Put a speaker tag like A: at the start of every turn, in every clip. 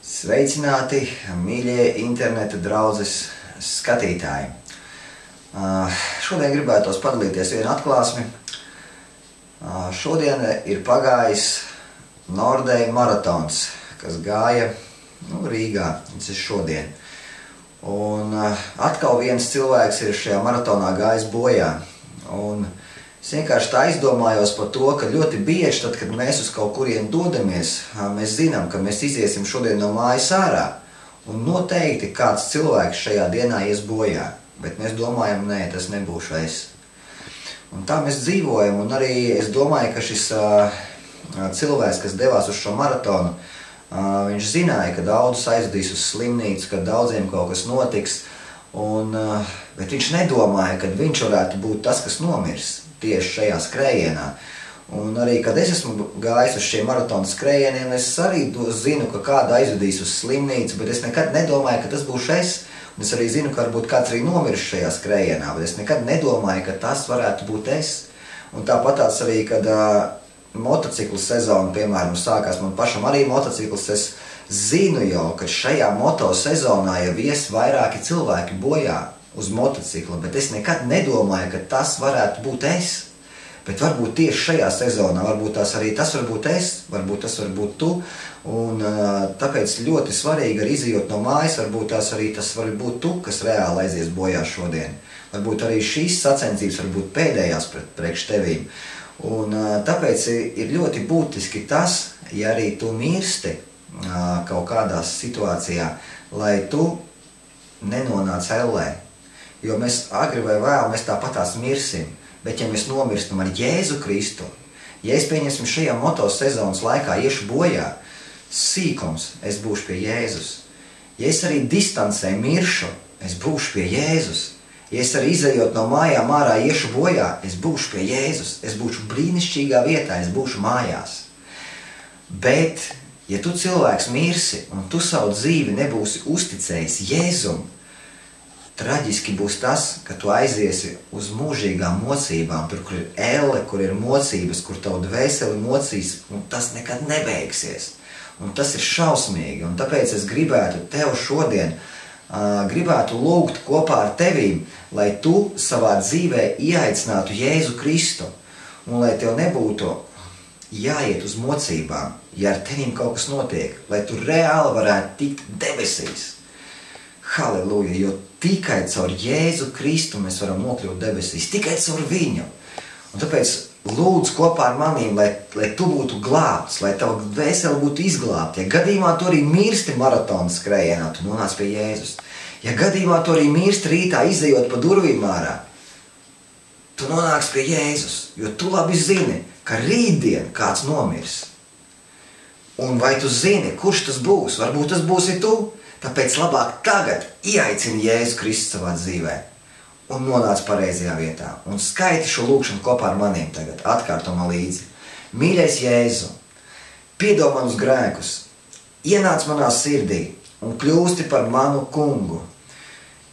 A: Sveicināti, mīļie interneta draudzes skatītāji! Šodien gribētos padalīties vienu atklāsmi. Šodien ir pagājis Nordea maratons, kas gāja Rīgā. Tas ir šodien. Un atkal viens cilvēks ir šajā maratonā gājis bojā. Un es vienkārši tā izdomājos par to, ka ļoti bieži, tad, kad mēs uz kaut kurien dodamies, mēs zinām, ka mēs iziesim šodien no mājas ārā. Un noteikti kāds cilvēks šajā dienā ies bojā. Bet mēs domājam, nē, tas nebūšu es. Un tā mēs dzīvojam, un arī es domāju, ka šis cilvēks, kas devās uz šo maratonu, viņš zināja, ka daudzus aizvedīs uz slimnīcu, ka daudziem kaut kas notiks, bet viņš nedomāja, ka viņš varētu būt tas, kas nomirs tieši šajā skrējienā. Un arī, kad es esmu gājis uz šiem maratonu skrējieniem, es arī zinu, ka kādu aizvedīs uz slimnīcu, bet es nekad nedomāju, ka tas būšu es. Un es arī zinu, ka varbūt kāds arī nomirs šajā skrējienā, bet es nekad nedomāju, ka tas varētu būt es. Un tāpatās arī, kad motociklu sezona, piemēram, sākās man pašam arī motocikls, es zinu jau, ka šajā motosezonā jau ies vairāki cilvēki bojā uz motocikla, bet es nekad nedomāju, ka tas varētu būt es. Bet varbūt tieši šajā sezonā, varbūt tas var būt es, varbūt tas var būt tu. Un tāpēc ļoti svarīgi arī izejot no mājas, varbūt tas var būt tu, kas reāli aizies bojā šodien. Varbūt arī šīs sacensības var būt pēdējās priekš tevīm. Un tāpēc ir ļoti būtiski tas, ja arī tu mirsti kaut kādā situācijā, lai tu nenonāc ellē. Jo mēs agri vai vēl, mēs tāpatās mirsim. Bet ja mēs nomirstam ar Jēzu Kristu, ja es pieņemsim šajā motosezonas laikā iešu bojā, sīkums, es būšu pie Jēzus. Ja es arī distancē miršu, es būšu pie Jēzus. Ja es arī izejot no mājām ārā iešu bojā, es būšu pie Jēzus. Es būšu brīnišķīgā vietā, es būšu mājās. Bet, ja tu cilvēks mirsi un tu savu dzīvi nebūsi uzticējis Jēzum, traģiski būs tas, ka tu aiziesi uz mūžīgām mocībām, tur, kur ir elle, kur ir mocības, kur tavu dvēseli mocīs, un tas nekad nebeigsies. Un tas ir šausmīgi, un tāpēc es gribētu tev šodien, gribētu lūgt kopā ar tevīm, lai tu savā dzīvē ieaicinātu Jēzu Kristu, un lai tev nebūtu jāiet uz mocībām, ja ar tevīm kaut kas notiek, lai tu reāli varētu tikt debesīs. Halleluja, jo tikai caur Jēzu Kristu mēs varam nokļūt debesīs, tikai caur viņu. Un tāpēc lūdzu kopā ar manīm, lai tu būtu glābts, lai tava dvēsele būtu izglābta. Ja gadījumā tu arī mirsti maratona skrējienā, tu nonāc pie Jēzus. Ja gadījumā tu arī mirsti rītā izejot pa durvīm ārā, tu nonāks pie Jēzus, jo tu labi zini, ka rītdien kāds nomirs. Un vai tu zini, kurš tas būs? Varbūt tas būsi tu. Tāpēc labāk tagad ieaicini Jēzu Kristu savā dzīvē un nonāc pareizajā vietā. Un skaiti šo lūkšanu kopā ar maniem tagad, atkārto man līdzi. Mīļais Jēzu, piedod manus grēkus, ienāc manā sirdī un kļūsti par manu kungu.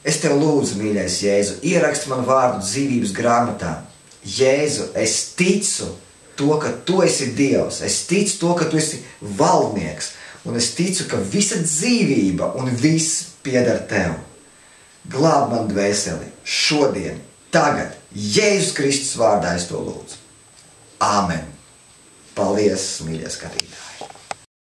A: Es tev lūdzu, mīļais Jēzu, ieraksti man vārdu dzīvības grāmatā. Jēzu, es ticu to, ka tu esi Dievs, es ticu to, ka tu esi valdnieks. Un es ticu, ka visa dzīvība un viss pieder tev. Glāb man dvēseli šodien, tagad, Jēzus Kristus vārdā es to lūdzu. Āmen. Paldies, mīļie skatītāji!